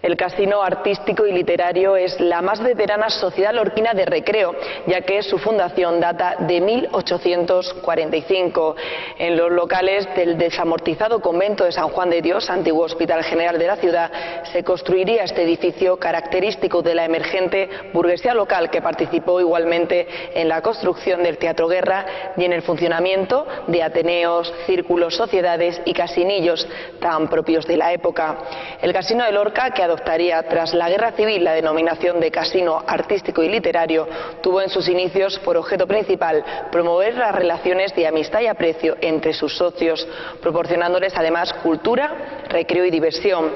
El Casino Artístico y Literario es la más veterana sociedad lorquina de recreo, ya que su fundación data de 1845. En los locales del desamortizado convento de San Juan de Dios, antiguo Hospital General de la ciudad, se construiría este edificio característico de la emergente burguesía local, que participó igualmente en la construcción del Teatro Guerra y en el funcionamiento de ateneos, círculos, sociedades y casinillos tan propios de la época. El Casino de Lorca, que adoptaría tras la Guerra Civil la denominación de Casino Artístico y Literario, tuvo en sus inicios por objeto principal promover las relaciones de amistad y aprecio entre sus socios, proporcionándoles además cultura, recreo y diversión.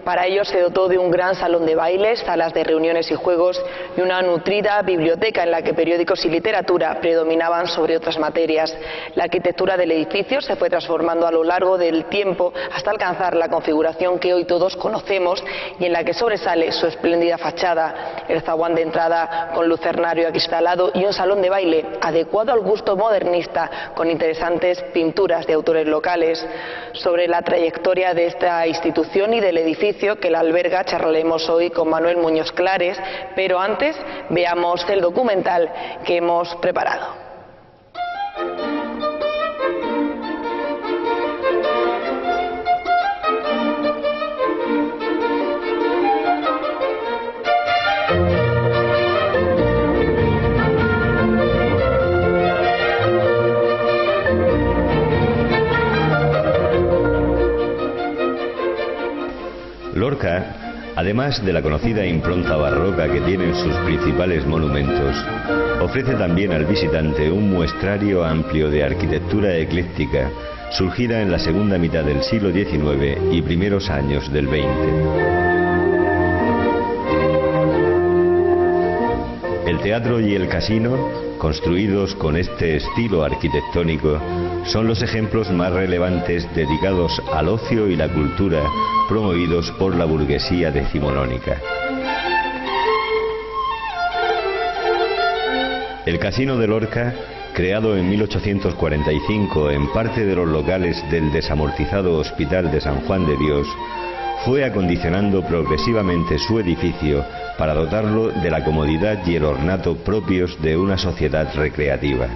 Para ello se dotó de un gran salón de bailes, salas de reuniones y juegos y una nutrida biblioteca en la que periódicos y literatura predominaban sobre otras materias. La arquitectura del edificio se fue transformando a lo largo del tiempo hasta alcanzar la configuración que hoy todos conocemos y en la que sobresale su espléndida fachada, el zaguán de entrada con lucernario acristalado y un salón de baile adecuado al gusto modernista con interesantes pinturas de autores locales. Sobre la trayectoria de esta institución y del edificio que la alberga charlaremos hoy con Manuel Muñoz Clares, pero antes veamos el documental que hemos preparado. Lorca, además de la conocida impronta barroca que tienen sus principales monumentos, ofrece también al visitante un muestrario amplio de arquitectura ecléctica, surgida en la segunda mitad del siglo XIX y primeros años del XX. El teatro y el casino, construidos con este estilo arquitectónico, son los ejemplos más relevantes dedicados al ocio y la cultura promovidos por la burguesía decimonónica. El Casino de Lorca, creado en 1845 en parte de los locales del desamortizado Hospital de San Juan de Dios, fue acondicionando progresivamente su edificio para dotarlo de la comodidad y el ornato propios de una sociedad recreativa.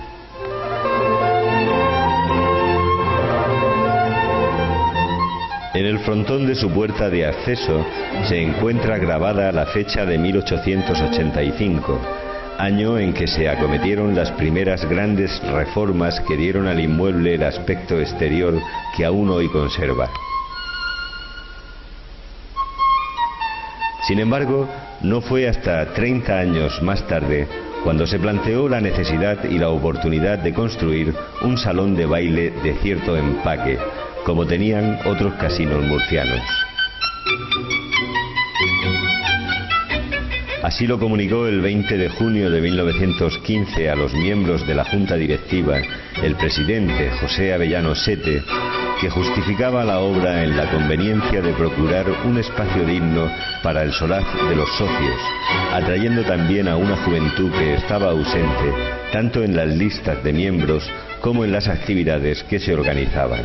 En el frontón de su puerta de acceso se encuentra grabada la fecha de 1885, año en que se acometieron las primeras grandes reformas que dieron al inmueble el aspecto exterior que aún hoy conserva. Sin embargo, no fue hasta 30 años más tarde cuando se planteó la necesidad y la oportunidad de construir un salón de baile de cierto empaque, como tenían otros casinos murcianos. Así lo comunicó el 20 de junio de 1915 a los miembros de la Junta Directiva el presidente José Avellano Sete, que justificaba la obra en la conveniencia de procurar un espacio digno para el solaz de los socios, atrayendo también a una juventud que estaba ausente tanto en las listas de miembros como en las actividades que se organizaban.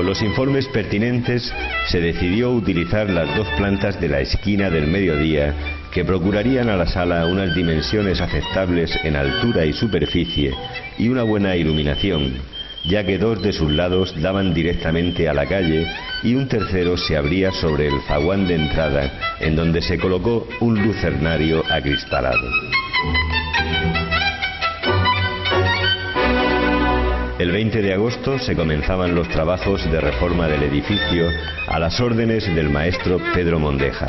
Con los informes pertinentes se decidió utilizar las dos plantas de la esquina del mediodía, que procurarían a la sala unas dimensiones aceptables en altura y superficie y una buena iluminación, ya que dos de sus lados daban directamente a la calle y un tercero se abría sobre el zaguán de entrada, en donde se colocó un lucernario acristalado. El 20 de agosto se comenzaban los trabajos de reforma del edificio a las órdenes del maestro Pedro Mondeja.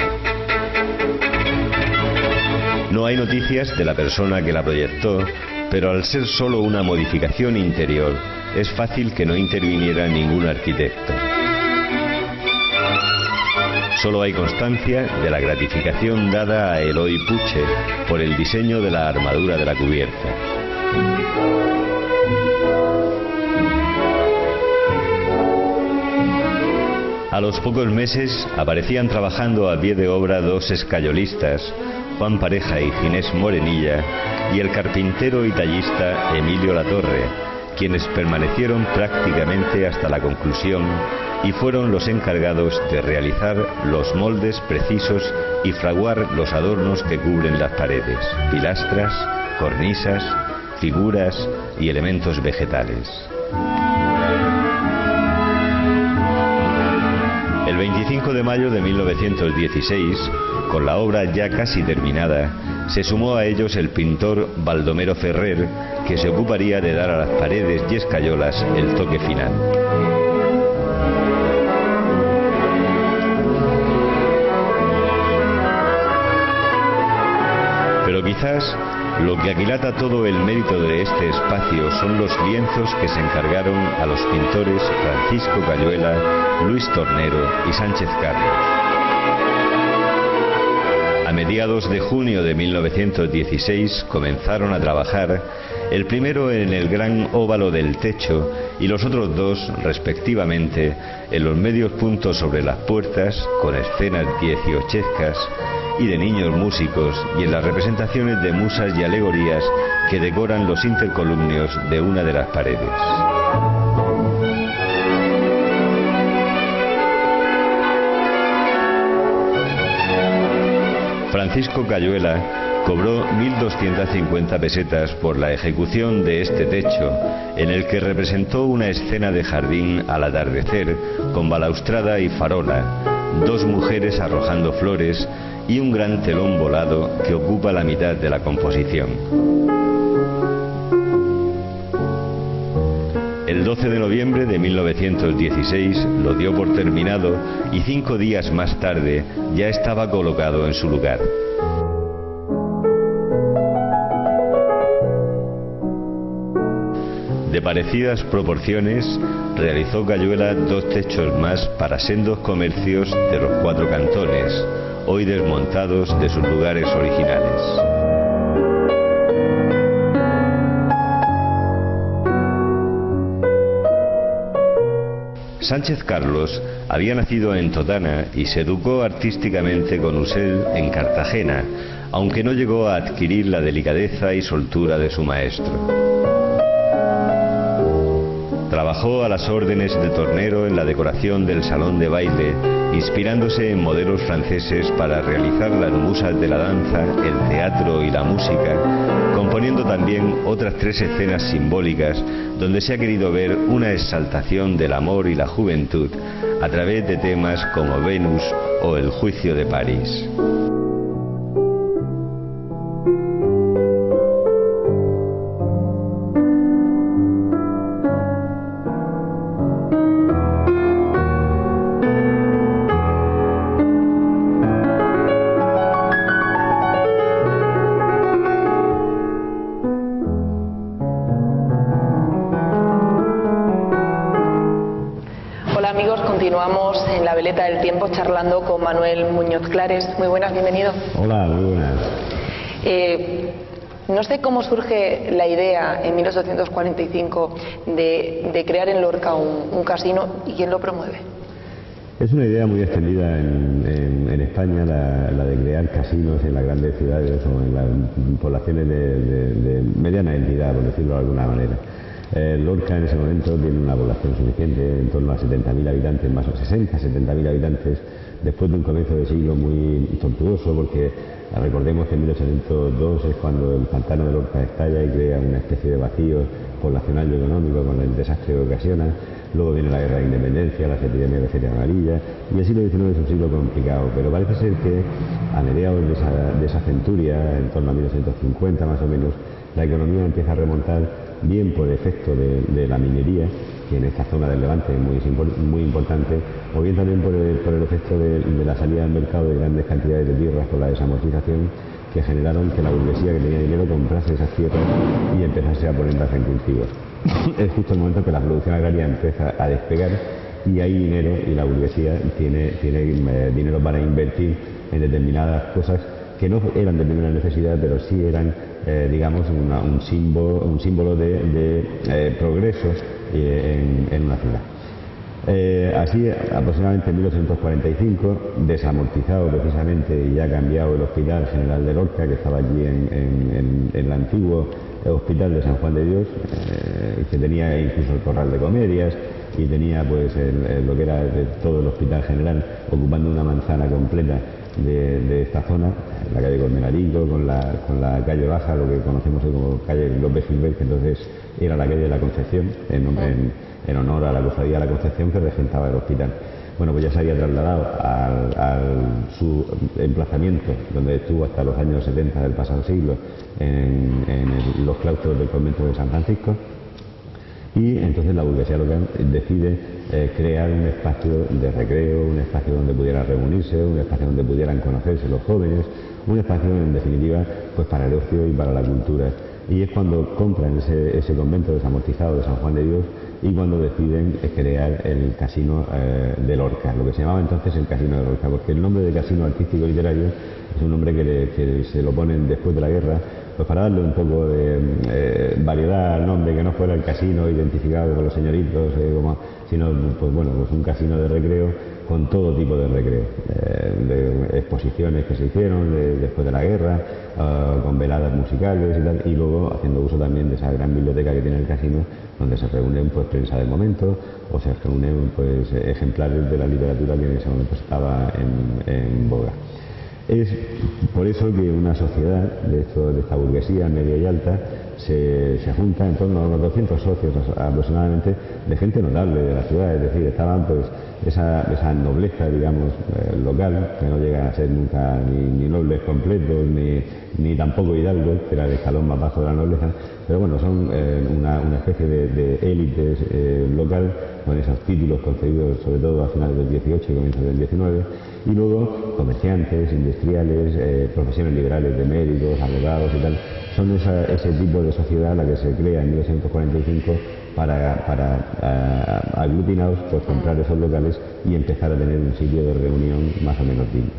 No hay noticias de la persona que la proyectó, pero al ser solo una modificación interior, es fácil que no interviniera ningún arquitecto. Solo hay constancia de la gratificación dada a Eloy Puche por el diseño de la armadura de la cubierta. A los pocos meses aparecían trabajando a pie de obra dos escayolistas, Juan Pareja y Ginés Morenilla, y el carpintero y tallista Emilio Latorre, quienes permanecieron prácticamente hasta la conclusión y fueron los encargados de realizar los moldes precisos y fraguar los adornos que cubren las paredes, pilastras, cornisas, figuras y elementos vegetales. El 25 de mayo de 1916, con la obra ya casi terminada, se sumó a ellos el pintor Baldomero Ferrer, que se ocuparía de dar a las paredes y escayolas el toque final. Pero quizás lo que aquilata todo el mérito de este espacio son los lienzos que se encargaron a los pintores Francisco Cayuela, Luis Tornero y Sánchez Carlos. A mediados de junio de 1916 comenzaron a trabajar, el primero en el gran óvalo del techo y los otros dos, respectivamente, en los medios puntos sobre las puertas, con escenas dieciochescas y de niños músicos, y en las representaciones de musas y alegorías que decoran los intercolumnios de una de las paredes. Francisco Cayuela cobró 1.250 pesetas por la ejecución de este techo, en el que representó una escena de jardín al atardecer, con balaustrada y farola, dos mujeres arrojando flores y un gran telón volado que ocupa la mitad de la composición. El 12 de noviembre de 1916 lo dio por terminado y 5 días más tarde ya estaba colocado en su lugar. De parecidas proporciones, realizó Cayuela 2 techos más para sendos comercios de los 4 cantones, hoy desmontados de sus lugares originales. Sánchez Carlos había nacido en Totana y se educó artísticamente con Ussel en Cartagena, aunque no llegó a adquirir la delicadeza y soltura de su maestro. Trabajó a las órdenes de Tornero en la decoración del salón de baile, inspirándose en modelos franceses para realizar las musas de la danza, el teatro y la música, componiendo también otras 3 escenas simbólicas donde se ha querido ver una exaltación del amor y la juventud a través de temas como Venus o el Juicio de París. Continuamos en la veleta del tiempo charlando con Manuel Muñoz Clares. Muy buenas, bienvenido. Hola, muy buenas. No sé cómo surge la idea en 1845 de crear en Lorca un casino y quién lo promueve. Es una idea muy extendida en España, la de crear casinos en las grandes ciudades o en las poblaciones de mediana entidad, por decirlo de alguna manera. Lorca en ese momento tiene una población suficiente, en torno a 70.000 habitantes, más o 70.000 habitantes, después de un comienzo de siglo muy tortuoso, porque recordemos que en 1802 es cuando el pantano de Lorca estalla y crea una especie de vacío poblacional y económico con el desastre que ocasiona. Luego viene la guerra de independencia, las epidemias de feria amarilla, y el siglo XIX es un siglo complicado, pero parece ser que a mediados de esa centuria, en torno a 1950 más o menos, la economía empieza a remontar, bien por efecto de la minería, que en esta zona del Levante es muy importante, o bien también por el efecto de la salida al mercado de grandes cantidades de tierras por la desamortización, que generaron que la burguesía que tenía dinero comprase esas tierras y empezase a ponerlas en cultivo. Es justo el momento en que la producción agraria empieza a despegar y hay dinero, y la burguesía tiene dinero para invertir en determinadas cosas que no eran de primera necesidad, pero sí eran, digamos, un símbolo de progreso en una ciudad. Así, aproximadamente en 1845, desamortizado precisamente y ya cambiado el Hospital General de Lorca, que estaba allí en el antiguo hospital de San Juan de Dios, que tenía incluso el corral de comedias y tenía pues lo que era todo el hospital general ocupando una manzana completa de esta zona, la calle Colmenarico con la calle Baja, lo que conocemos hoy como calle López Gilbert, que entonces era la calle de la Concepción, en honor a la cofradía de la Concepción que regentaba el hospital. Bueno, pues ya se había trasladado a su emplazamiento, donde estuvo hasta los años 70 del pasado siglo, en los claustros del convento de San Francisco. Y entonces la burguesía local decide crear un espacio de recreo, un espacio donde pudieran reunirse, un espacio donde pudieran conocerse los jóvenes, un espacio en definitiva pues para el ocio y para la cultura. Y es cuando compran ese convento desamortizado de San Juan de Dios y cuando deciden crear el Casino de Lorca, lo que se llamaba entonces el Casino de Lorca, porque el nombre de Casino Artístico Literario es un nombre que se lo ponen después de la guerra, pues para darle un poco de variedad al nombre, que no fuera el casino identificado con los señoritos, sino pues bueno, pues un casino de recreo con todo tipo de recreo, de exposiciones que se hicieron después de la guerra, con veladas musicales y tal, y luego haciendo uso también de esa gran biblioteca que tiene el casino, donde se reúnen pues prensa del momento o se reúnen pues ejemplares de la literatura que en ese momento estaba en boga. Es por eso que una sociedad de esta burguesía media y alta se junta en torno a unos 200 socios aproximadamente de gente notable de la ciudad, es decir, estaban pues esa nobleza, digamos, local, que no llega a ser nunca ni nobles completos, ni tampoco hidalgos, que era el escalón más bajo de la nobleza, pero bueno, son una especie de élites local, con esos títulos concedidos sobre todo a finales del 18 y comienzos del 19, y luego comerciantes, industriales, profesiones liberales de médicos, abogados y tal. Son ese tipo de sociedad la que se crea en 1945 para aglutinados, pues comprar esos locales y empezar a tener un sitio de reunión más o menos digno.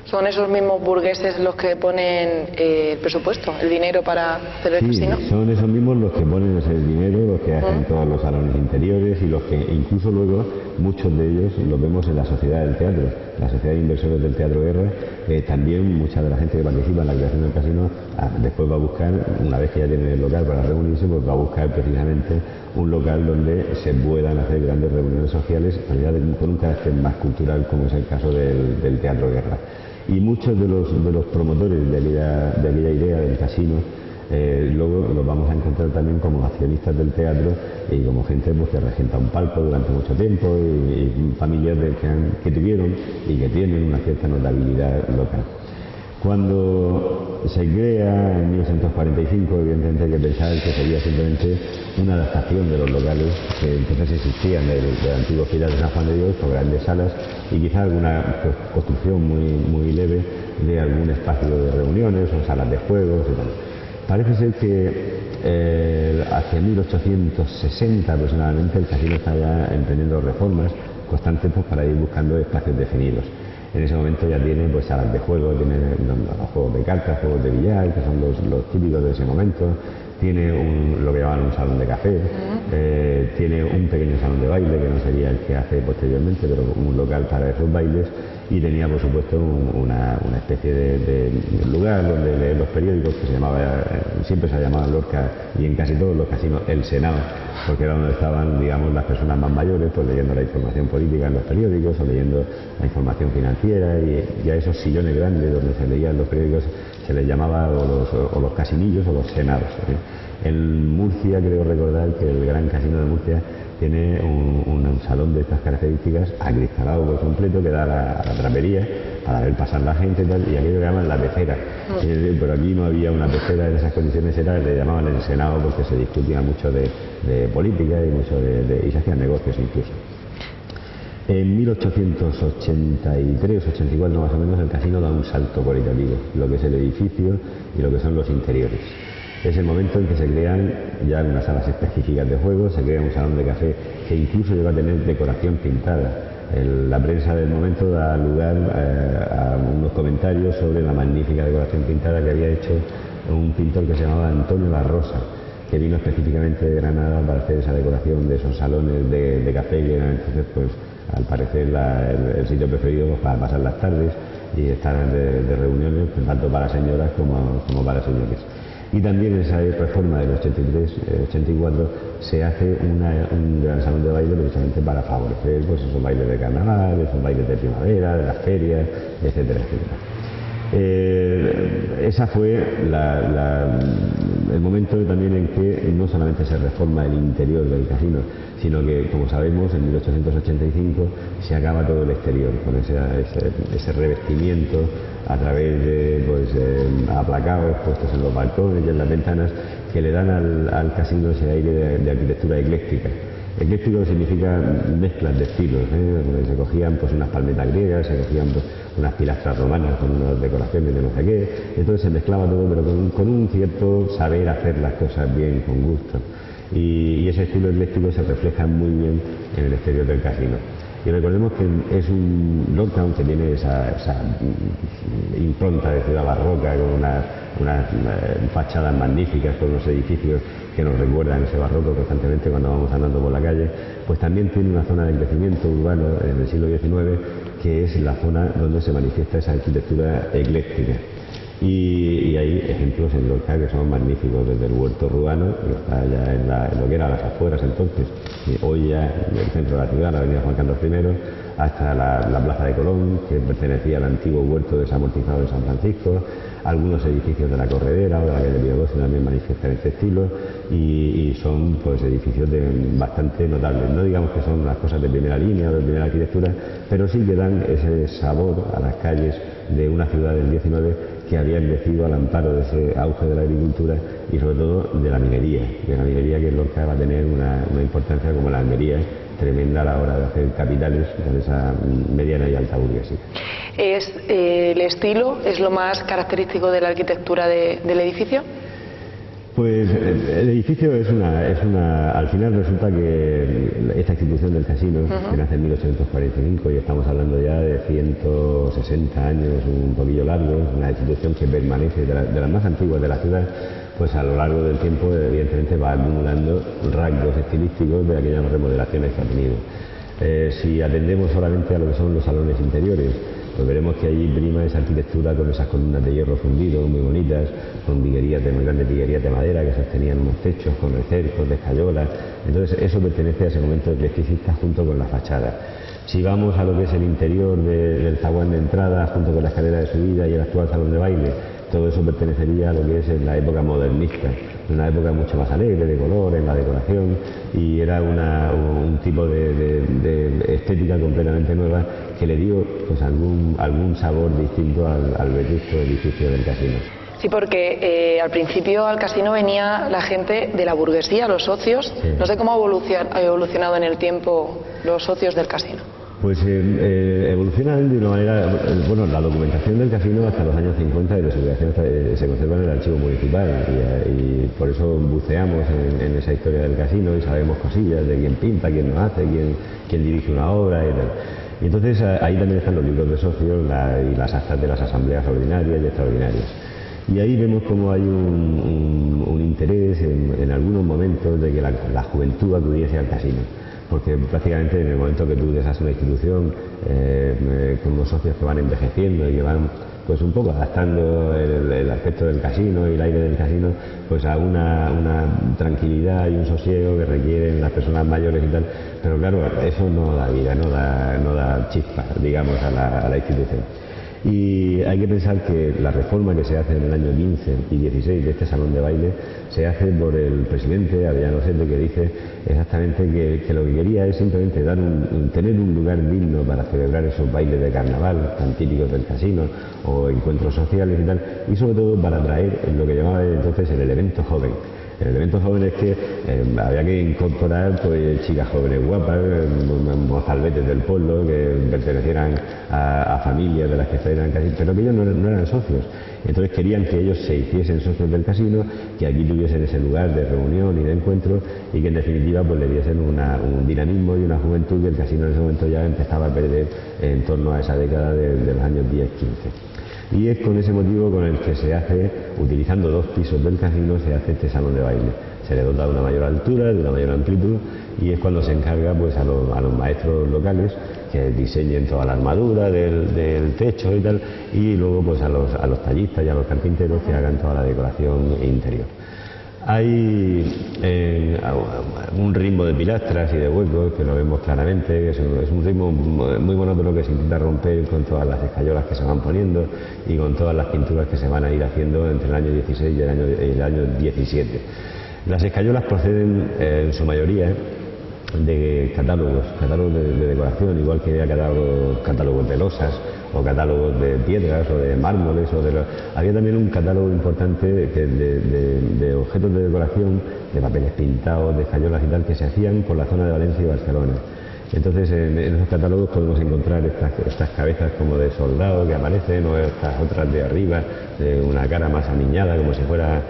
¿Son esos mismos burgueses los que ponen el presupuesto, el dinero para hacer el casino? Sí, son esos mismos los que ponen ese dinero, los que hacen todos los salones interiores y los que incluso luego muchos de ellos los vemos en la sociedad del teatro, la sociedad de inversores del Teatro Guerra. También mucha de la gente que participa en la creación del casino después va a buscar, una vez que ya tienen el local para reunirse, pues va a buscar precisamente un local donde se puedan hacer grandes reuniones sociales, pero ya con un carácter más cultural, como es el caso del Teatro Guerra. Y muchos de los promotores de aquella idea del casino luego los vamos a encontrar también como accionistas del teatro y como gente pues, que regenta un palco durante mucho tiempo y familias que tuvieron y que tienen una cierta notabilidad local. Cuando se crea en 1945, evidentemente hay que pensar que sería simplemente una adaptación de los locales que entonces existían del antiguo Hospital de San Juan de Dios, con grandes salas y quizá alguna construcción muy leve de algún espacio de reuniones o salas de juegos y tal. Parece ser que hacia 1860 aproximadamente el casino está ya emprendiendo reformas constantes pues, para ir buscando espacios definidos. En ese momento ya tiene pues, salas de juego, tiene los juegos de cartas, juegos de billar, que son los típicos de ese momento, tiene lo que llaman un salón de café, tiene un pequeño salón de baile, que no sería el que hace posteriormente, pero un local para esos bailes, y tenía por supuesto una especie de lugar donde leer los periódicos, que se llamaba, siempre se ha llamado Lorca, y en casi todos los casinos el Senado, porque era donde estaban, digamos, las personas más mayores, pues leyendo la información política en los periódicos, o leyendo la información financiera, y a esos sillones grandes donde se leían los periódicos se les llamaba o los casinillos o los senados. En Murcia creo recordar que el Gran Casino de Murcia tiene un salón de estas características acristalado por completo que da a la trapería para ver pasar la gente y tal, y aquello que llaman la pecera. Pero aquí no había una pecera en esas condiciones, le llamaban el Senado porque se discutía mucho de política y mucho y se hacían negocios incluso. En 1883-84 más o menos el casino da un salto cualitativo, lo que es el edificio y lo que son los interiores. Es el momento en que se crean ya unas salas específicas de juego, se crea un salón de café que incluso llega a tener decoración pintada. La prensa del momento da lugar a unos comentarios sobre la magnífica decoración pintada que había hecho un pintor que se llamaba Antonio La Rosa, que vino específicamente de Granada para hacer esa decoración de esos salones de café que eran entonces, pues, al parecer el sitio preferido pues, para pasar las tardes y estar de reuniones, pues, tanto para señoras como para señores. Y también en esa reforma del 83-84 se hace un gran salón de baile precisamente para favorecer pues esos bailes de carnaval, esos bailes de primavera, de las ferias, etcétera, etcétera. Esa fue el momento también en que no solamente se reforma el interior del casino, sino que, como sabemos, en 1885 se acaba todo el exterior, con ese revestimiento a través de aplacados puestos en los balcones y en las ventanas, que le dan al casino ese aire de arquitectura ecléctica. Ecléctico significa mezclas de estilos, se cogían pues unas palmetas griegas, se cogían pues, unas pilastras romanas con unas decoraciones de no sé qué, entonces se mezclaba todo, pero con un cierto saber hacer las cosas bien, con gusto. Y ese estilo ecléctico se refleja muy bien en el exterior del casino. Y recordemos que es un Lorca, aunque tiene esa impronta de ciudad barroca, con unas fachadas magníficas, con unos edificios que nos recuerdan ese barroco constantemente cuando vamos andando por la calle, pues también tiene una zona de crecimiento urbano en el siglo XIX, que es la zona donde se manifiesta esa arquitectura ecléctica. Y hay ejemplos en Lorca que son magníficos, desde el Huerto Ruano, que está ya en lo que era las afueras entonces, y hoy ya en el centro de la ciudad, la avenida Juan Carlos I, hasta la Plaza de Colón, que pertenecía al antiguo huerto desamortizado de San Francisco, algunos edificios de la Corredera o de la calle Pío XII también manifiestan este estilo, y son pues edificios bastante notables. No digamos que son las cosas de primera línea o de primera arquitectura, pero sí que dan ese sabor a las calles de una ciudad del XIX que había crecido al amparo de ese auge de la agricultura y sobre todo de la minería que en Lorca va a tener una importancia como la Almería tremenda a la hora de hacer capitales con esa mediana y alta burguesía. ¿El estilo es lo más característico de la arquitectura del edificio? Pues el edificio es una... Al final resulta que esta institución del casino, que nace en 1845 y estamos hablando ya de 160 años, un poquillo largo, una institución que permanece de las más antiguas de la ciudad, pues a lo largo del tiempo evidentemente va acumulando rasgos estilísticos de aquellas remodelaciones que ha tenido. Si atendemos solamente a lo que son los salones interiores, pues veremos que allí prima esa arquitectura con esas columnas de hierro fundido muy bonitas, con muy grandes viguerías de madera que sostenían unos techos con recercos de escayolas. Entonces eso pertenece a ese momento eclecticista junto con la fachada. Si vamos a lo que es el interior del zaguán de entrada junto con la escalera de subida y el actual salón de baile, todo eso pertenecería a lo que es en la época modernista, una época mucho más alegre, de color, en la decoración, y era un tipo de estética completamente nueva que le dio pues algún sabor distinto al vetusto edificio del casino. Sí, porque al principio al casino venía la gente de la burguesía, los socios. Sí. No sé cómo ha evolucionado en el tiempo los socios del casino. Pues evolucionan de una manera... Bueno, la documentación del casino hasta los años 50 y de su creación se conserva en el archivo municipal y por eso buceamos en esa historia del casino y sabemos cosillas de quién pinta, quién lo hace, quién dirige una obra y tal. Y entonces ahí también están los libros de socios y las actas de las asambleas ordinarias y extraordinarias. Y ahí vemos cómo hay un interés en algunos momentos de que la juventud acudiese al casino. Porque prácticamente en el momento que tú dejas una institución con unos socios que van envejeciendo y que van pues un poco adaptando el aspecto del casino y el aire del casino pues a una tranquilidad y un sosiego que requieren las personas mayores y tal, pero claro, eso no da vida, no da chispa, digamos, a la institución. Y hay que pensar que la reforma que se hace en el año 15 y 16 de este salón de baile se hace por el presidente Avellano Sete, que dice exactamente que lo que quería es simplemente tener un lugar digno para celebrar esos bailes de carnaval tan típicos del casino o encuentros sociales y tal, y sobre todo para atraer lo que llamaba entonces el elemento joven. El elemento joven es que había que incorporar pues chicas jóvenes guapas, mozalbetes del pueblo que pertenecieran a familias de las que estaban casi, pero que ellos no eran socios. Entonces querían que ellos se hiciesen socios del casino, que aquí tuviesen ese lugar de reunión y de encuentro y que en definitiva pues le diesen un dinamismo y una juventud que el casino en ese momento ya empezaba a perder en torno a esa década de los años 10-15. Y es con ese motivo con el que se hace, utilizando 2 pisos del casino, se hace este salón de baile. Se le dota de una mayor altura, de una mayor amplitud, y es cuando se encarga pues a los maestros locales que diseñen toda la armadura del techo y tal, y luego pues a los tallistas y a los carpinteros que hagan toda la decoración interior. Hay un ritmo de pilastras y de huecos que lo vemos claramente, que es un ritmo muy monótono que se intenta romper con todas las escayolas que se van poniendo y con todas las pinturas que se van a ir haciendo entre el año 16 y el año 17. Las escayolas proceden en su mayoría de catálogos de decoración, igual que había catálogos de losas o catálogos de piedras o de mármoles había también un catálogo importante de objetos de decoración, de papeles pintados, de escayolas y tal, que se hacían por la zona de Valencia y Barcelona. Entonces en esos catálogos podemos encontrar estas cabezas como de soldado que aparecen, o estas otras de arriba, de una cara más aniñada, como si fuera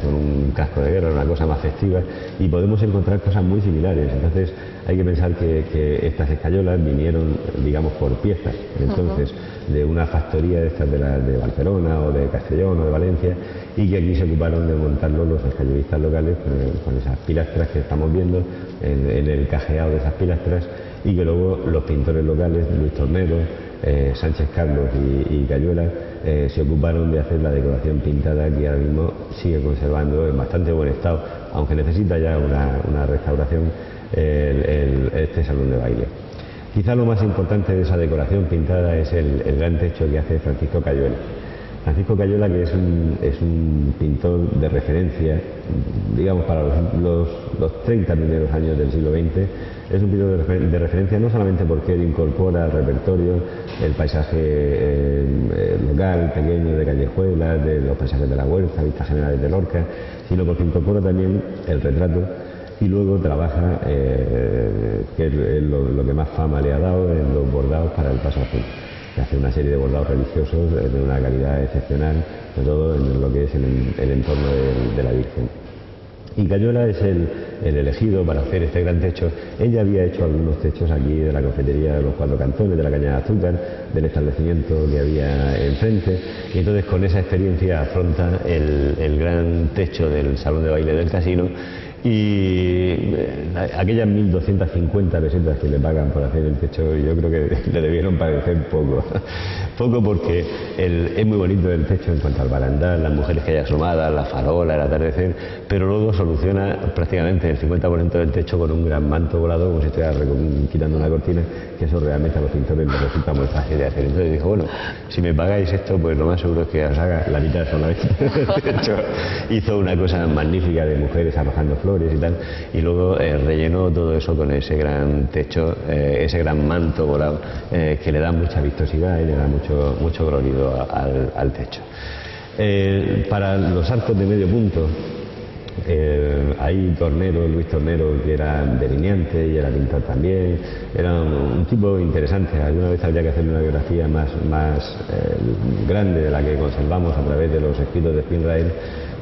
con un casco de guerra, una cosa más festiva, y podemos encontrar cosas muy similares. Entonces hay que pensar que estas escayolas vinieron, digamos, por piezas, entonces de una factoría de estas de Barcelona o de Castellón o de Valencia, y que aquí se ocuparon de montarlo los escayolistas locales con esas pilastras que estamos viendo en el cajeado de esas pilastras, y que luego los pintores locales, Luis Tornero, Sánchez Carlos y Cayuela, se ocuparon de hacer la decoración pintada, que ahora mismo sigue conservando en bastante buen estado, aunque necesita ya una restauración, este salón de baile. Quizá lo más importante de esa decoración pintada es el gran techo que hace Francisco Cayuela. Francisco Cayuela, que es un pintor de referencia, digamos, para los 30 primeros años del siglo XX, es un pintor de referencia no solamente porque él incorpora al repertorio el paisaje local, pequeño, de Callejuelas, de los paisajes de la Huerta, vistas generales de Lorca, sino porque incorpora también el retrato, y luego trabaja, que es lo que más fama le ha dado, en los bordados para el Paso Azul. Hace una serie de bordados religiosos de una calidad excepcional, sobre todo en lo que es el entorno de la Virgen. Y Cayuela es el elegido para hacer este gran techo. Ella había hecho algunos techos aquí de la cafetería de los Cuatro Cantones, de la caña de azúcar, del establecimiento que había enfrente, y entonces con esa experiencia afronta el gran techo del salón de baile del casino. Y aquellas 1.250 pesetas que le pagan por hacer el techo, yo creo que le debieron parecer poco. Poco porque es muy bonito el techo en cuanto al barandal, las mujeres que hay asomadas, la farola, el atardecer, pero luego soluciona prácticamente el 50% del techo con un gran manto volado, como si estuviera quitando una cortina, que eso realmente a los pintores les resulta muy fácil de hacer. Entonces dijo, bueno, si me pagáis esto, pues lo más seguro es que os haga la mitad solamente del techo. Hizo una cosa magnífica de mujeres arrojando flores y tal, y luego rellenó todo eso con ese gran techo, ese gran manto volado, que le da mucha vistosidad y le da mucho colorido al techo. Para los arcos de medio punto, hay Tornero, Luis Tornero, que era delineante y era pintor también, era un tipo interesante. Alguna vez habría que hacer una biografía más grande de la que conservamos a través de los escritos de Spinrael,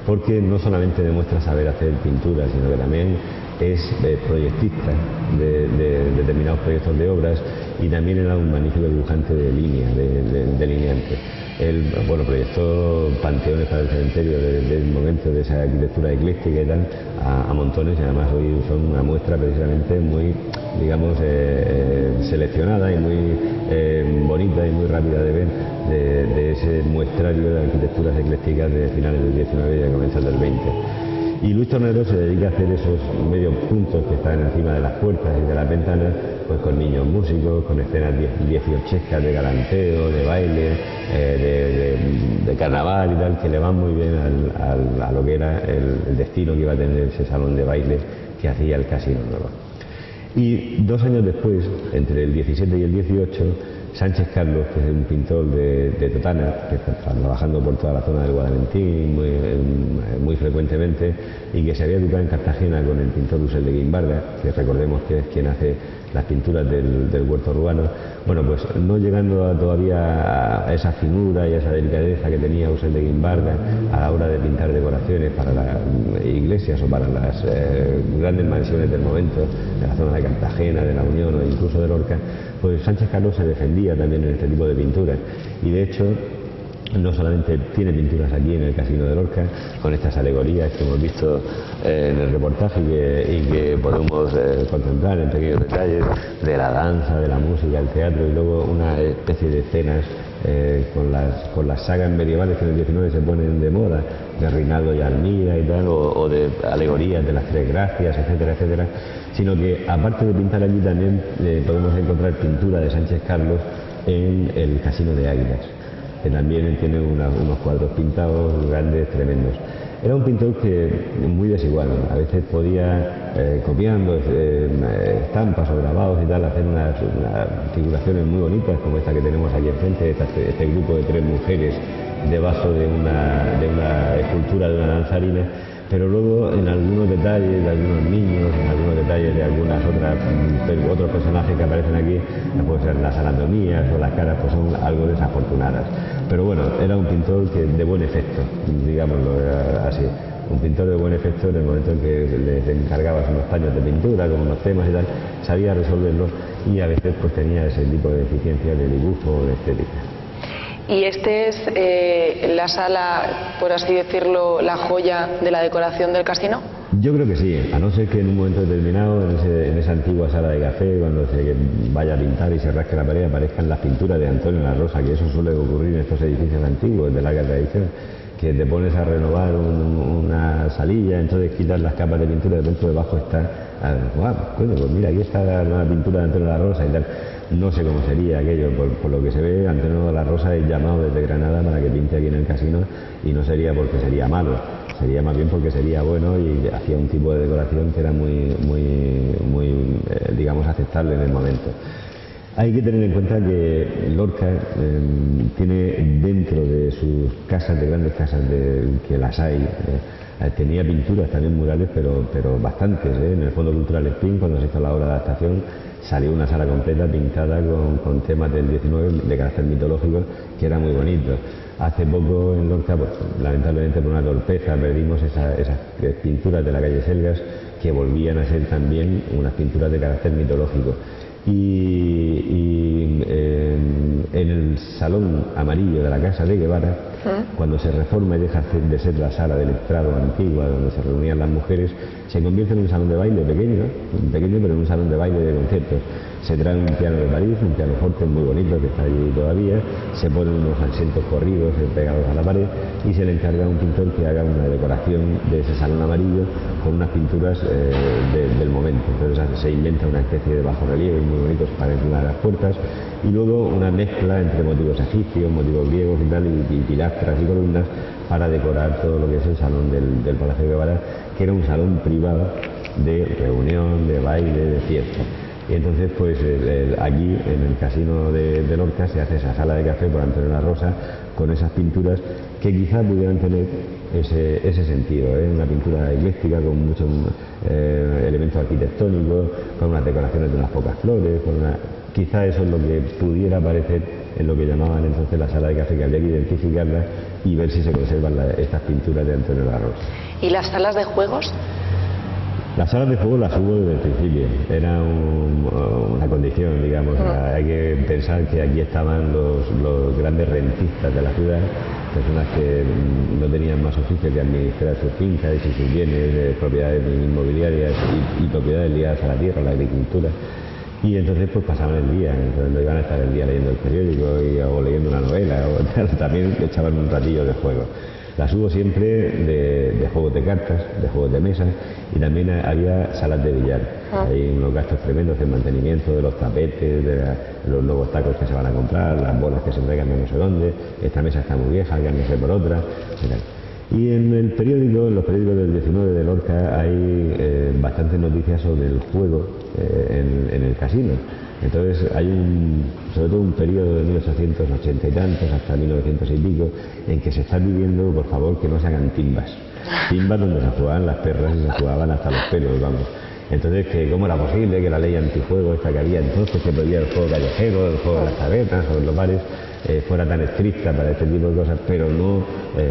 porque no solamente demuestra saber hacer pintura, sino que también es proyectista de determinados proyectos de obras, y también era un magnífico dibujante de líneas, delineante. Él, bueno, proyectó panteones para el cementerio desde el momento de esa arquitectura ecléctica y tal, a montones, y además hoy son una muestra precisamente muy, digamos, seleccionada y muy bonita y muy rápida de ver de ese muestrario de arquitecturas eclécticas de finales del 19 y a comienzos del 20. Y Luis Tornero se dedica a hacer esos medios puntos que están encima de las puertas y de las ventanas, pues con niños músicos, con escenas 18escas de galanteo, de baile, de carnaval y tal, que le van muy bien a lo que era el destino que iba a tener ese salón de baile que hacía el Casino Nuevo. Y 2 años después, entre el 17 y el 18, Sánchez Carlos, que es un pintor de Totana, que está trabajando por toda la zona del Guadalentín muy frecuentemente, y que se había educado en Cartagena con el pintor Usel de Guimbarga, que recordemos que es quien hace las pinturas del huerto urbano. Bueno, pues no llegando todavía a esa finura y a esa delicadeza que tenía Usel de Guimbarga a la hora de pintar decoraciones para las iglesias o para las grandes mansiones del momento, de la zona de Cartagena, de la Unión o incluso de Lorca, pues Sánchez Carlos se defendía también en este tipo de pinturas, y de hecho no solamente tiene pinturas aquí en el Casino de Lorca, con estas alegorías que hemos visto en el reportaje y que podemos contemplar en pequeños detalles de la danza, de la música, el teatro, y luego una especie de escenas con las sagas medievales que en el 19 se ponen de moda, de Rinaldo y Armida y tal, o de alegorías de las Tres Gracias, etcétera, etcétera, sino que aparte de pintar allí también podemos encontrar pintura de Sánchez Carlos en el Casino de Águilas, que también tiene unos cuadros pintados grandes, tremendos. Era un pintor que muy desigual, a veces podía, copiando estampas o grabados y tal, hacer unas figuraciones muy bonitas, como esta que tenemos aquí enfrente, este grupo de 3 mujeres debajo de una escultura de una danzarina, pero luego en algunos detalles de algunos niños, en algunos detalles de algunas otros personajes que aparecen aquí, puede ser las anatomías o las caras, pues son algo desafortunadas. Pero bueno, era un pintor de buen efecto, digámoslo así. Un pintor de buen efecto en el momento en que les encargabas unos paños de pintura, con unos temas y tal, sabía resolverlos, y a veces pues tenía ese tipo de deficiencias de dibujo o de estética. Y este es la sala, por así decirlo, la joya de la decoración del casino. Yo creo que sí, a no ser que en un momento determinado, en esa antigua sala de café, cuando se vaya a pintar y se rasque la pared, aparezcan las pinturas de Antonio La Rosa, que eso suele ocurrir en estos edificios antiguos de larga tradición, que te pones a renovar una salilla, entonces quitas las capas de pintura, de pronto debajo está, pues mira, aquí está la nueva pintura de Antonio La Rosa y tal. No sé cómo sería aquello, por lo que se ve, Antonio La Rosa es llamado desde Granada para que pinte aquí en el casino, y no sería porque sería malo, sería más bien porque sería bueno y hacía un tipo de decoración que era muy digamos, aceptable en el momento. Hay que tener en cuenta que Lorca tiene dentro de sus casas, de grandes casas, que las hay, tenía pinturas, también murales, pero bastantes. En el Fondo Cultural Espín, cuando se hizo la obra de adaptación, salió una sala completa pintada con temas del 19 de carácter mitológico, que era muy bonito. Hace poco en Lorca, pues, lamentablemente por una torpeza, perdimos esas pinturas de la calle Selgas, que volvían a ser también unas pinturas de carácter mitológico. Y en el salón amarillo de la casa de Guevara, cuando se reforma y deja de ser la sala del estrado antigua donde se reunían las mujeres, se convierte en un salón de baile pequeño pero en un salón de baile de conciertos. Se trae un piano de París, un piano forte muy bonito que está allí todavía, se ponen unos asientos corridos pegados a la pared, y se le encarga a un pintor que haga una decoración de ese salón amarillo con unas pinturas del momento. Entonces se inventa una especie de bajorrelieves muy bonitos para encima de las puertas, y luego una mezcla entre motivos egipcios, motivos griegos y tal, y pilastras y columnas para decorar todo lo que es el salón del Palacio de Guevara, que era un salón privado de reunión, de baile, de fiesta. Y entonces pues aquí en el Casino de Lorca se hace esa sala de café por Antonio La Rosa, con esas pinturas que quizás pudieran tener ese sentido, una pintura ecléctica con muchos elementos arquitectónicos, con unas decoraciones de unas pocas flores, quizá eso es lo que pudiera aparecer en lo que llamaban entonces la sala de café, que habría que identificarla y ver si se conservan estas pinturas de Antonio La Rosa. ¿Y las salas de juegos? Las salas de juego las hubo desde el principio, era una condición, digamos. Hay que pensar que aquí estaban los grandes rentistas de la ciudad, personas que no tenían más oficio que administrar sus fincas y sus bienes, propiedades inmobiliarias y propiedades ligadas a la tierra, a la agricultura. Y entonces pues pasaban el día, entonces no iban a estar el día leyendo el periódico o leyendo una novela, también echaban un ratillo de juego. Las hubo siempre de juegos de cartas, de juegos de mesa, y también había salas de billar. Hay unos gastos tremendos de mantenimiento de los tapetes, de los nuevos tacos que se van a comprar, las bolas que se traigan de no sé dónde, esta mesa está muy vieja, cámbiese por otra, etc. Y en los periódicos del 19 de Lorca hay bastantes noticias sobre el juego en el casino. Entonces hay sobre todo un periodo de 1880 y tantos hasta 1900 y pico en que se está pidiendo, por favor, que no se hagan timbas donde se jugaban las perras y se jugaban hasta los pelos, vamos. Entonces, que cómo era posible que la ley antijuego esta que había entonces, que prohibía el juego callejero, el juego de las tabernas o en los bares, fuera tan estricta para este tipo de cosas, pero no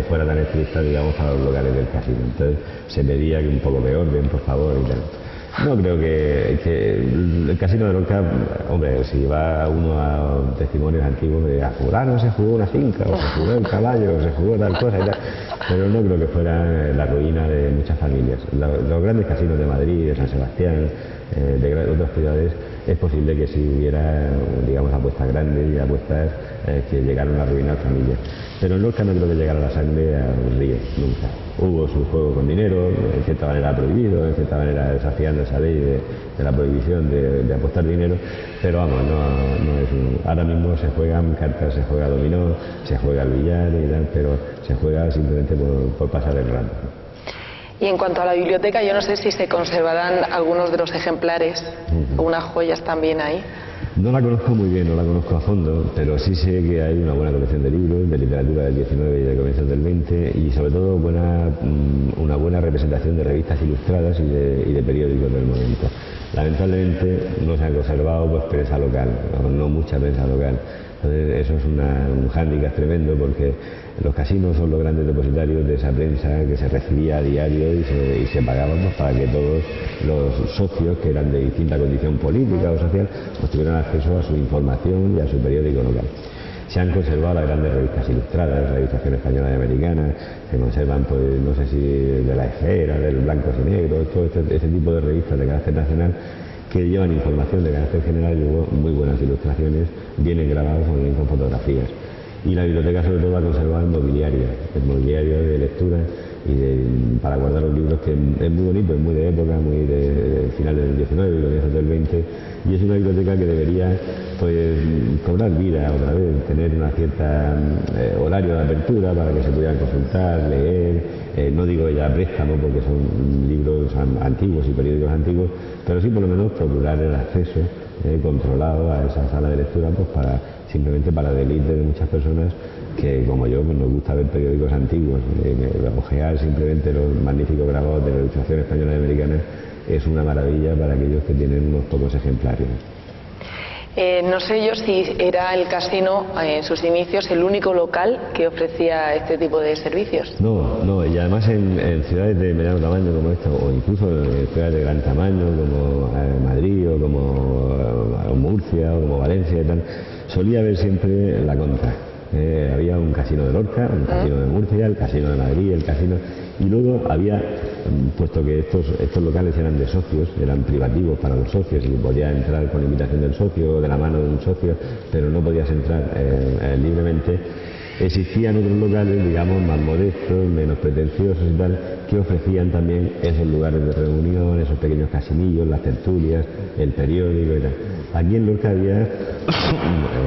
fuera tan estricta, digamos, para los locales del casino. Entonces se pedía que un poco de orden, por favor, y tal. No, creo que el casino de Lorca, hombre, si va uno a testimonios antiguos de a fulano se jugó una finca, o se jugó el caballo, o se jugó tal cosa y tal, pero no creo que fuera la ruina de muchas familias. Los grandes casinos de Madrid, de San Sebastián, de otras ciudades, es posible que si hubiera, digamos, apuestas grandes y apuestas que llegaron a arruinar familias. Pero en Lorca no creo que llegara la sangre al río, nunca. Hubo su juego con dinero, en cierta manera prohibido, en cierta manera desafiando esa ley de la prohibición de apostar dinero, pero vamos, no es ahora mismo se juegan cartas, se juega dominó, se juega al billar y tal, pero se juega simplemente por pasar el rato. Y en cuanto a la biblioteca, yo no sé si se conservarán algunos de los ejemplares, o unas joyas también ahí. No la conozco muy bien, no la conozco a fondo, pero sí sé que hay una buena colección de libros, de literatura del 19 y de comienzos del 20, y sobre todo una buena representación de revistas ilustradas y de periódicos del momento. Lamentablemente no se ha conservado pues prensa local, no mucha prensa local. Entonces eso es un hándicap tremendo, porque los casinos son los grandes depositarios de esa prensa que se recibía a diario y se pagaba pues, para que todos los socios que eran de distinta condición política o social pues tuvieran acceso a su información y a su periódico local. Se han conservado las grandes revistas ilustradas, la Ilustración Española y Americana, se conservan, pues no sé si de La Esfera, del Blancos y Negros, todo este tipo de revistas de carácter nacional que llevan información de carácter general y luego muy buenas ilustraciones, bien grabados con fotografías. Y la biblioteca sobre todo ha conservado el mobiliario de lectura y para guardar los libros, que es muy bonito, es muy de época, muy de final del 19 y comienzos del 20, y es una biblioteca que debería pues cobrar vida otra vez, tener una cierta horario de apertura para que se pudieran consultar, leer, no digo ya préstamo porque son libros antiguos y periódicos antiguos, pero sí por lo menos procurar el acceso controlado a esa sala de lectura, pues simplemente para deleite de muchas personas que, como yo, pues nos gusta ver periódicos antiguos, ojear simplemente los magníficos grabados de la Ilustración Española y Americana es una maravilla para aquellos que tienen unos pocos ejemplares. No sé yo si era el casino en sus inicios el único local que ofrecía este tipo de servicios. No, y además en ciudades de mediano tamaño como esta, o incluso en ciudades de gran tamaño como Madrid o como Murcia o como Valencia y tal, solía haber siempre la contra. Había un casino de Lorca, un casino de Murcia, el casino de Madrid, el casino... Y luego había, puesto que estos locales eran de socios, eran privativos para los socios y podías entrar con invitación del socio, de la mano de un socio, pero no podías entrar libremente, existían otros locales, digamos, más modestos, menos pretenciosos y tal, que ofrecían también esos lugares de reunión, esos pequeños casinillos, las tertulias, el periódico y tal. Aquí en Lorca había,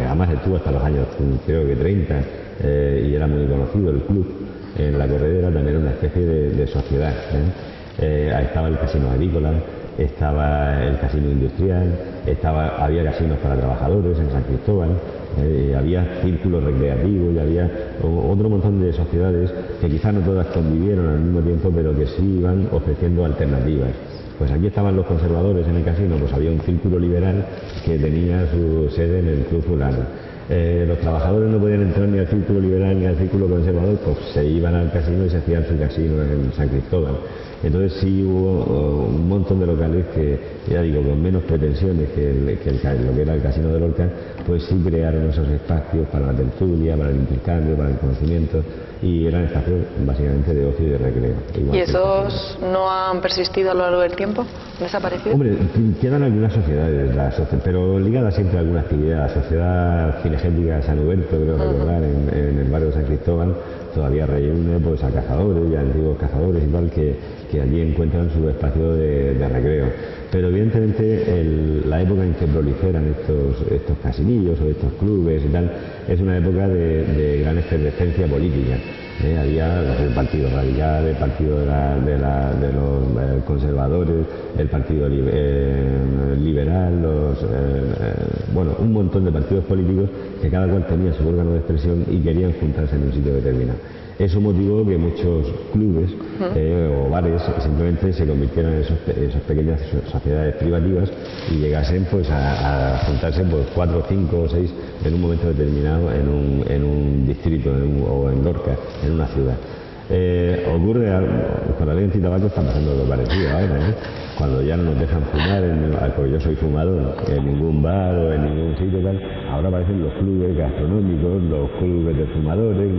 además estuvo hasta los años creo que 30, y era muy conocido el club. En la Corredera también era una especie de sociedad. Estaba el casino agrícola, estaba el casino industrial, había casinos para trabajadores en San Cristóbal, había círculos recreativos y había otro montón de sociedades que quizás no todas convivieron al mismo tiempo, pero que sí iban ofreciendo alternativas. Pues aquí estaban los conservadores en el casino, pues había un círculo liberal que tenía su sede en el Club Fulano. Los trabajadores no podían entrar ni al círculo liberal ni al círculo conservador, pues se iban al casino y se hacían su casino en San Cristóbal. Entonces sí hubo un montón de locales que, ya digo, con menos pretensiones que lo que era el casino de Lorca, pues sí crearon esos espacios para la tertulia, para el intercambio, para el conocimiento, y eran espacios básicamente de ocio y de recreo. ¿Y esos no han persistido a lo largo del tiempo? ¿Han desaparecido? Hombre, quedan algunas sociedades, pero ligadas siempre a alguna actividad. La Sociedad Cinegética San Huberto, creo recordar, en el barrio de San Cristóbal, todavía reúne pues a cazadores y a antiguos cazadores y tal, que allí encuentran su espacio de recreo. Pero evidentemente la época en que proliferan estos casinillos o estos clubes y tal, es una época de gran efervescencia política. Había el Partido Radical, el Partido de los conservadores, el Partido Liberal, bueno, un montón de partidos políticos que cada cual tenía su órgano de expresión y querían juntarse en un sitio determinado. Eso motivó que muchos clubes o bares simplemente se convirtieran en esas pequeñas sociedades privativas y llegasen pues a juntarse pues 4, 5 o 6 en un momento determinado en un distrito o en Lorca, en una ciudad. Ocurre con la ley antitabaco, está pasando algo parecido ahora, cuando ya no nos dejan fumar, porque yo soy fumador, en ningún bar o en ningún sitio tal, ahora aparecen los clubes gastronómicos, los clubes de fumadores,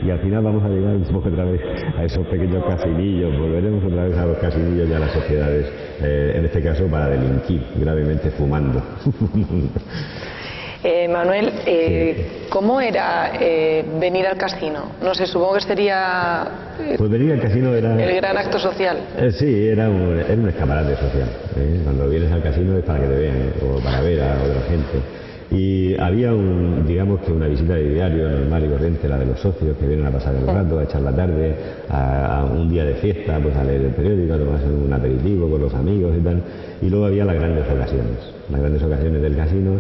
y al final vamos a llegar un poco otra vez a esos pequeños casinillos, volveremos otra vez a los casinillos y a las sociedades, en este caso para delinquir gravemente fumando. Manuel, ¿cómo era venir al casino? No sé, supongo que sería pues venir al casino era el gran acto social. Sí, era un escaparate social. Cuando vienes al casino es para que te vean o para ver a otra gente. Y había digamos que una visita de diario normal y corriente, la de los socios que vienen a pasar el rato, a echar la tarde, a un día de fiesta, pues a leer el periódico, a tomarse un aperitivo con los amigos y tal. Y luego había las grandes ocasiones del casino,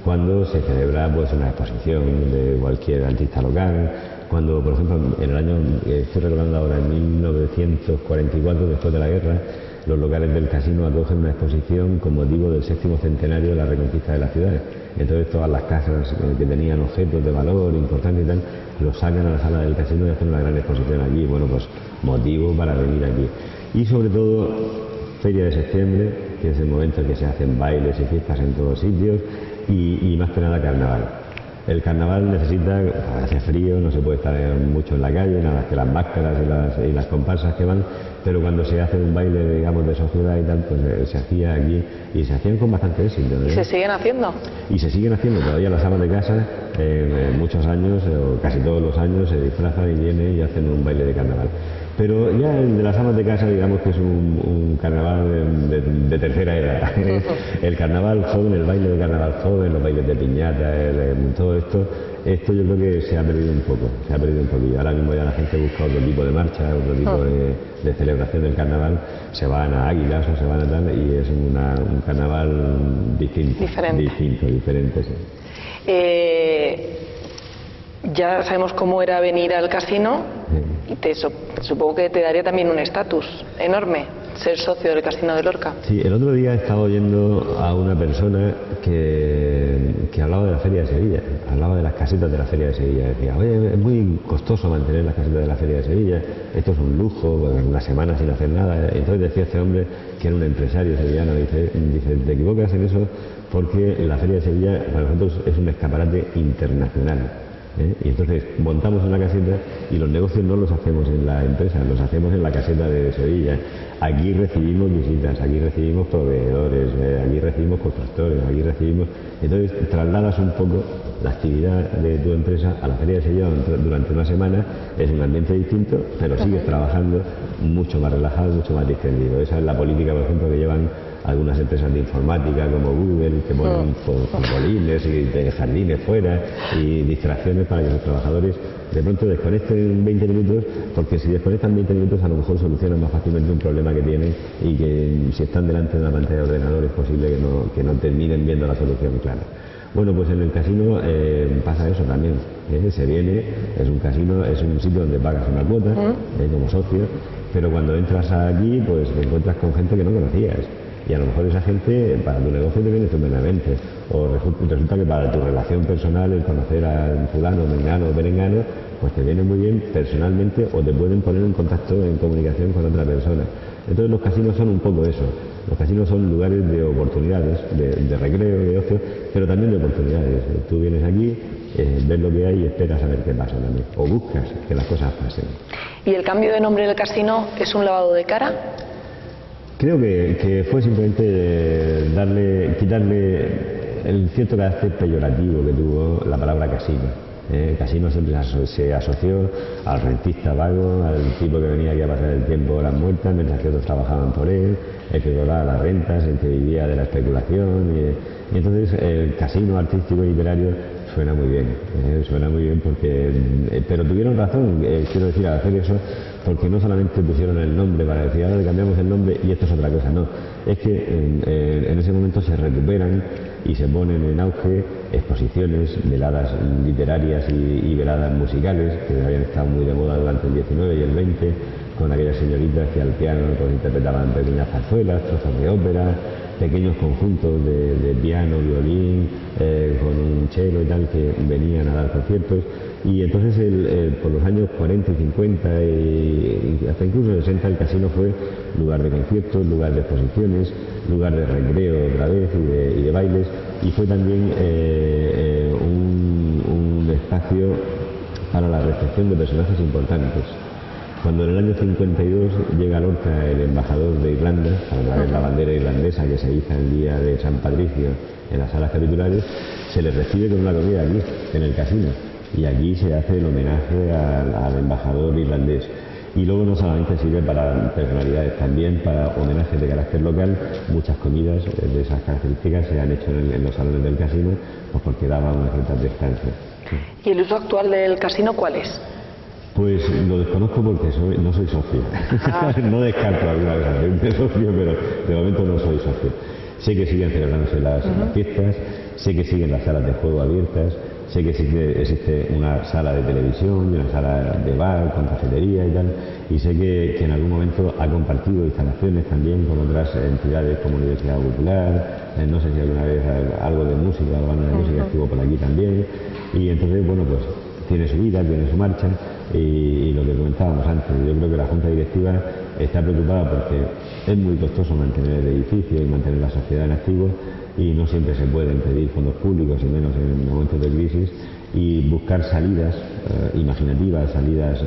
cuando se celebra pues una exposición de cualquier artista local, cuando por ejemplo en el año, estoy recordando ahora, en 1944, después de la guerra, los locales del casino acogen una exposición con motivo del 7º centenario de la reconquista de la ciudad. Entonces todas las casas que tenían objetos de valor importantes y tal, los sacan a la sala del casino y hacen una gran exposición allí. Bueno, pues motivo para venir aquí. Y sobre todo Feria de Septiembre, que es el momento en que se hacen bailes y fiestas en todos sitios, y más que nada carnaval. El carnaval necesita, hace frío, no se puede estar mucho en la calle, nada más que las máscaras y las comparsas que van, pero cuando se hace un baile, digamos, de sociedad y tal, pues se hacía aquí, y se hacían con bastante éxito. ¿Y se siguen haciendo? Y se siguen haciendo, todavía las amas de casa, muchos años, o casi todos los años, se disfrazan y vienen y hacen un baile de carnaval. Pero ya el de las amas de casa, digamos que es un carnaval de tercera edad. El carnaval joven, el baile de carnaval joven, los bailes de piñata, todo esto yo creo que se ha perdido un poquillo. Ahora mismo ya la gente busca otro tipo de marcha, otro tipo de celebración del carnaval, se van a Águilas o se van a tal, y es un carnaval distinto. Diferente, sí. Ya sabemos cómo era venir al casino, y supongo que te daría también un estatus enorme ser socio del Casino de Lorca. Sí, el otro día he estado oyendo a una persona que hablaba de la Feria de Sevilla, hablaba de las casetas de la Feria de Sevilla. Decía, oye, es muy costoso mantener las casetas de la Feria de Sevilla, esto es un lujo, una semana sin hacer nada. Entonces decía este hombre, que era un empresario sevillano, dice, te equivocas en eso, porque la Feria de Sevilla para nosotros es un escaparate internacional. Y entonces montamos una caseta y los negocios no los hacemos en la empresa, los hacemos en la caseta de Sevilla. Aquí recibimos visitas, aquí recibimos proveedores, aquí recibimos constructores, aquí recibimos... Entonces trasladas un poco la actividad de tu empresa a la Feria de Sevilla durante una semana, es un ambiente distinto, pero sigues trabajando mucho más relajado, mucho más distendido. Esa es la política, por ejemplo, que llevan algunas empresas de informática como Google, que ponen futbolines y jardines fuera y distracciones para que los trabajadores de pronto desconecten 20 minutos, porque si desconectan 20 minutos a lo mejor solucionan más fácilmente un problema que tienen, y que si están delante de una pantalla de ordenador es posible que no terminen viendo la solución clara. Bueno, pues en el casino pasa eso también. Se viene, es un casino, es un sitio donde pagas una cuota como socio, pero cuando entras aquí pues te encuentras con gente que no conocías. Y a lo mejor esa gente para tu negocio te viene estupendamente, o resulta que para tu relación personal el conocer a fulano, mengano o perengano pues te viene muy bien personalmente, o te pueden poner en contacto, en comunicación con otra persona. Entonces los casinos son un poco eso, los casinos son lugares de oportunidades, de recreo, de ocio, pero también de oportunidades. Tú vienes aquí, ves lo que hay y esperas a ver qué pasa también, o buscas que las cosas pasen. ¿Y el cambio de nombre del casino es un lavado de cara? Creo que fue simplemente quitarle el cierto carácter peyorativo que tuvo la palabra casino. Casino siempre se asoció al rentista vago, al tipo que venía aquí a pasar el tiempo horas muertas mientras que otros trabajaban por él, el que cobraba las rentas, el que vivía de la especulación. Y entonces el casino artístico y literario suena muy bien porque... pero tuvieron razón, quiero decir, al hacer eso, porque no solamente pusieron el nombre para decir ahora le cambiamos el nombre y esto es otra cosa, no, es que en ese momento se recuperan y se ponen en auge exposiciones, veladas literarias y veladas musicales que habían estado muy de moda durante el 19 y el 20, con aquellas señoritas que al piano pues interpretaban pequeñas zarzuelas, trozos de ópera, pequeños conjuntos de piano, violín, con un cello y tal, que venían a dar conciertos. Y entonces por los años 40 y 50 y hasta incluso 60 el casino fue lugar de conciertos, lugar de exposiciones, lugar de recreo otra vez y de bailes, y fue también un espacio para la recepción de personajes importantes. Cuando en el año 52 llega a Lorca el embajador de Irlanda para traer la bandera irlandesa que se hizo el día de San Patricio en las salas capitulares, se le recibe con una comida aquí, en el casino, y aquí se hace el homenaje al embajador irlandés. Y luego no solamente sirve para personalidades, también para homenajes de carácter local. Muchas comidas de esas características se han hecho en los salones del casino, pues porque daba una cierta prestancia. ¿Y el uso actual del casino cuál es? Pues lo desconozco porque no soy socio. No descarto alguna vez hacer socio, pero de momento no soy socio. Sé que siguen celebrándose las fiestas, sé que siguen las salas de juego abiertas, sé que existe una sala de televisión, una sala de bar con cafetería y tal, y sé que en algún momento ha compartido instalaciones también con otras entidades como Universidad Popular, no sé si alguna vez algo de música, o banda de música estuvo por aquí también, y entonces, bueno, pues tiene su vida, tiene su marcha, y lo que comentábamos antes, yo creo que la Junta Directiva está preocupada porque es muy costoso mantener el edificio y mantener la sociedad en activo, y no siempre se pueden pedir fondos públicos y menos en momentos de crisis, y buscar salidas imaginativas, salidas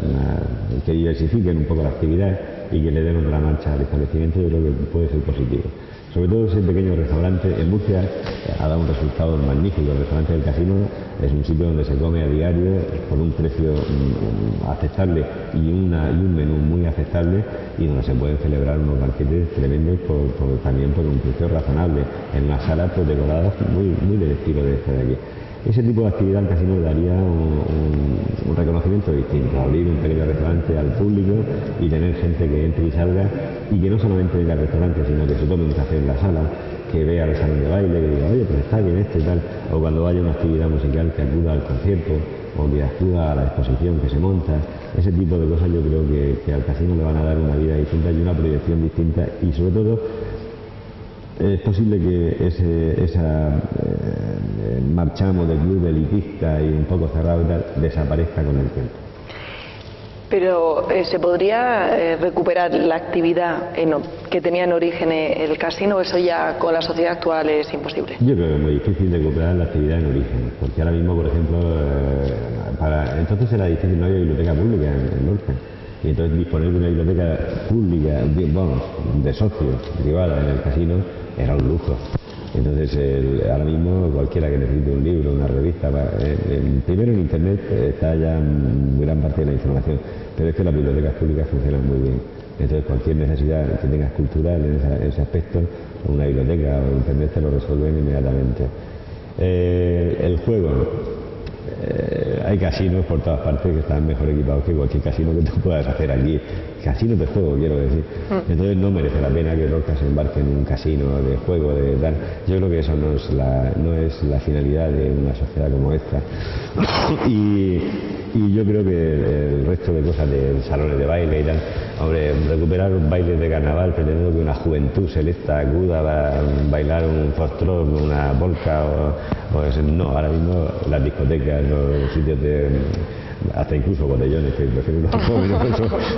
que diversifiquen un poco la actividad y que le den otra marcha al establecimiento, yo creo que puede ser positivo. Sobre todo ese pequeño restaurante en Murcia ha dado un resultado magnífico. El restaurante del casino es un sitio donde se come a diario por un precio aceptable y un menú muy aceptable, y donde se pueden celebrar unos banquetes tremendos también por un precio razonable, en unas salas pues decoradas muy del estilo de esta de aquí. Ese tipo de actividad al casino le daría un reconocimiento distinto, abrir un pequeño restaurante al público y tener gente que entre y salga, y que no solamente venga al restaurante, sino que se tome un café en la sala, que vea el salón de baile, que diga, oye, pues está bien esto y tal, o cuando haya una actividad musical que acuda al concierto, o que acuda a la exposición que se monta. Ese tipo de cosas yo creo que al casino le van a dar una vida distinta y una proyección distinta, y sobre todo es posible que esa marchamo de club elitista y un poco cerrado y tal desaparezca con el tiempo. Pero ¿se podría recuperar la actividad que tenía en origen el casino? ¿Eso ya con la sociedad actual es imposible? Yo creo que es muy difícil recuperar la actividad en origen, porque ahora mismo, por ejemplo, entonces era difícil, no había biblioteca pública en Lorca. Y entonces disponer de una biblioteca pública, de socios, privada en el casino, era un lujo. Entonces ahora mismo cualquiera que necesite un libro, una revista, primero en internet está ya gran parte de la información, pero es que las bibliotecas públicas funcionan muy bien. Entonces cualquier necesidad que tengas cultural en ese aspecto, una biblioteca o internet te lo resuelven inmediatamente. El juego. Hay casinos por todas partes que están mejor equipados que cualquier casino que tú puedas hacer aquí. Casinos de juego, quiero decir. Entonces no merece la pena que Lorca se embarque en un casino de juego, de tal. Yo creo que eso no es la finalidad de una sociedad como esta. y yo creo que el resto de cosas de salones de baile y tal, hombre, recuperar un baile de carnaval pretendiendo que una juventud selecta aguda va a bailar un foxtrot, una polka no, ahora mismo las discotecas, los sitios hasta incluso botellones, que prefieren los jóvenes,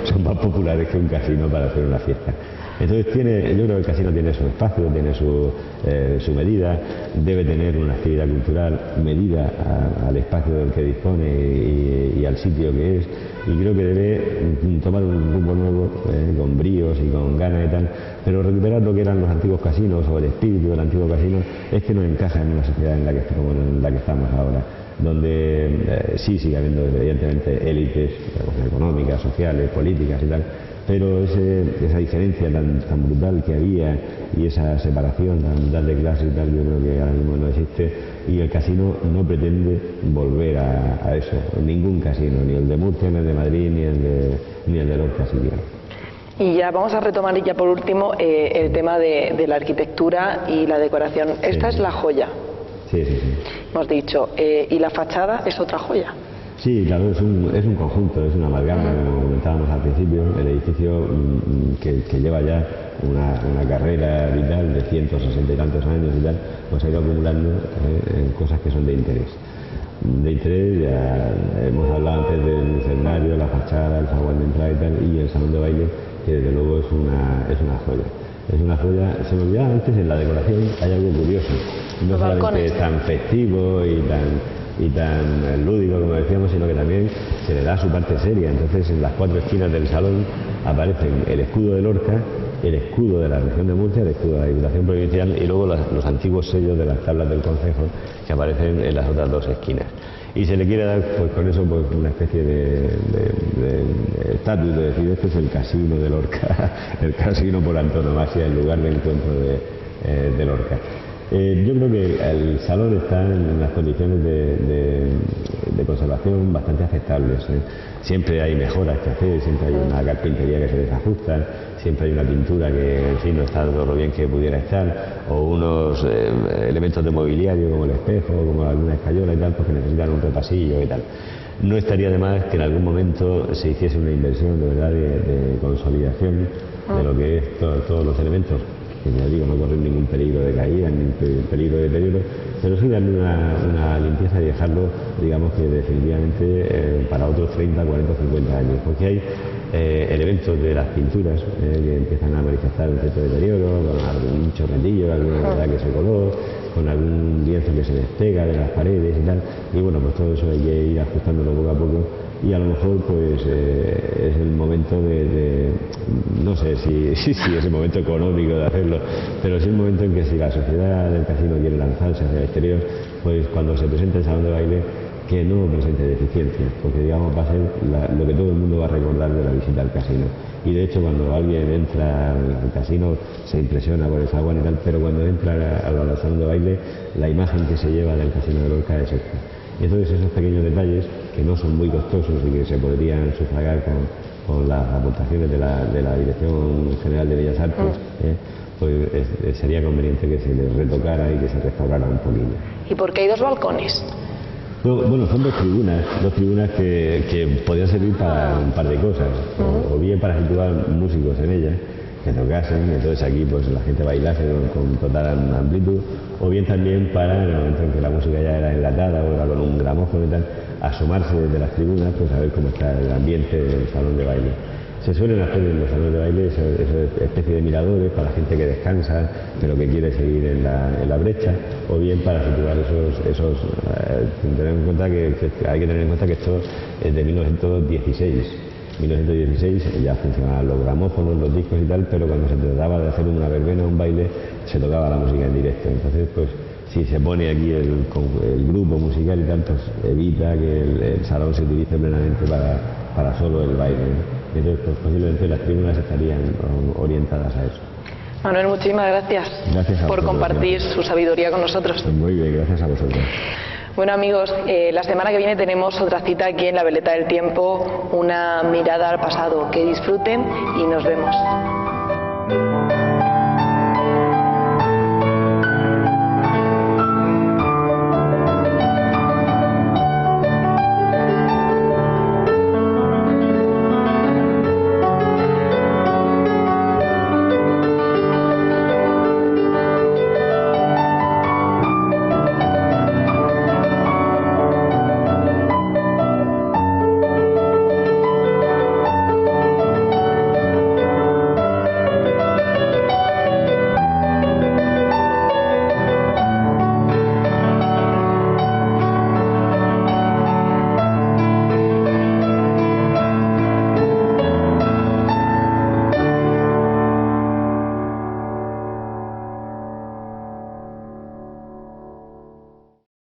son más populares que un casino para hacer una fiesta. Entonces yo creo que el casino tiene su espacio, tiene su medida, debe tener una actividad cultural medida al espacio del que dispone y al sitio que es, y creo que debe tomar un rumbo nuevo, con bríos y con ganas y tal, pero recuperar lo que eran los antiguos casinos, o el espíritu del antiguo casino, es que no encaja en una sociedad como en la que estamos ahora, donde sí sigue habiendo evidentemente élites económicas, sociales, políticas y tal, pero esa diferencia tan brutal que había y esa separación tan brutal de clase y tal, yo creo que ahora mismo no existe, y el casino no pretende volver a eso, ningún casino, ni el de Murcia, ni el de Madrid, ni el de Lorca siquiera. Y ya vamos a retomar ya por último el tema de la arquitectura y la decoración. Esta es la joya. Sí. Hemos dicho, ¿y la fachada es otra joya? Sí, claro, es un conjunto, es una amalgama, como comentábamos al principio. El edificio que lleva ya una carrera vital de 160 y tantos años y tal, pues ha ido acumulando cosas que son de interés. De interés, ya hemos hablado antes del escenario, la fachada, el zaguán de entrada y tal, y el salón de baile, que desde luego es una joya. Es una joya. Se me olvidaba antes, en la decoración hay algo curioso, no solamente tan festivo y tan lúdico como decíamos, sino que también se le da su parte seria. Entonces, en las 4 esquinas del salón aparecen el escudo de Lorca, el escudo de la región de Murcia, el escudo de la Diputación Provincial y luego los antiguos sellos de las tablas del Concejo que aparecen en las otras 2 esquinas. Y se le quiere dar, pues con eso, pues una especie de estatus, de decir, este es el casino de Lorca, el casino por antonomasia, el lugar de encuentro de Lorca. Yo creo que el salón está en unas condiciones de conservación bastante aceptables. Siempre hay mejoras que hacer, siempre hay una carpintería que se desajusta, siempre hay una pintura que en fin no está todo lo bien que pudiera estar, o unos elementos de mobiliario como el espejo, como alguna escayola y tal, pues que necesitan un repasillo y tal. No estaría de más que en algún momento se hiciese una inversión de verdad de consolidación de lo que es todos los elementos, que ya digo, no corren ningún peligro de caída, ni peligro de deterioro, pero sí darle una limpieza y dejarlo, digamos que definitivamente para otros 30, 40, 50 años, porque hay elementos de las pinturas que empiezan a manifestar un cierto deterioro, con algún chorretillo, alguna verdad que se coló, con algún lienzo que se despega de las paredes y tal, y bueno, pues todo eso hay que ir ajustándolo poco a poco. Y a lo mejor pues es el momento no sé si es el momento económico de hacerlo, pero sí el momento en que si la sociedad del casino quiere lanzarse hacia el exterior, pues cuando se presente el salón de baile, que no presente deficiencias, porque digamos va a ser lo que todo el mundo va a recordar de la visita al casino. Y de hecho cuando alguien entra al casino se impresiona por el zaguán y tal, pero cuando entra al salón de baile, la imagen que se lleva del casino de Lorca es esta. Y entonces esos pequeños detalles, que no son muy costosos y que se podrían sufragar con las aportaciones de la Dirección General de Bellas Artes, pues sería conveniente que se les retocara y que se restaurara un poquillo. ¿Y por qué hay 2 balcones? Bueno, son dos tribunas que podrían servir para un par de cosas, o bien para situar músicos en ellas, que tocasen, entonces aquí pues la gente bailase con total amplitud, o bien también para, en el momento en que la música ya era enlatada o era con un gramófono y tal, asomarse desde las tribunas, pues a ver cómo está el ambiente del salón de baile. Se suelen hacer en los salones de baile esa especie de miradores para la gente que descansa, pero que quiere seguir en la brecha, o bien para situar esos tener en cuenta que hay que tener en cuenta que esto es de 1916 ya funcionaban los gramófonos, los discos y tal, pero cuando se trataba de hacer una verbena o un baile, se tocaba la música en directo. Entonces, pues, si se pone aquí el grupo musical y tal, pues evita que el salón se utilice plenamente para solo el baile, ¿no? Entonces, pues, posiblemente las tribunas estarían orientadas a eso. Manuel, muchísimas gracias por compartir su sabiduría con nosotros. Muy bien, gracias a vosotros. Bueno amigos, la semana que viene tenemos otra cita aquí en La Veleta del Tiempo, una mirada al pasado. Que disfruten y nos vemos.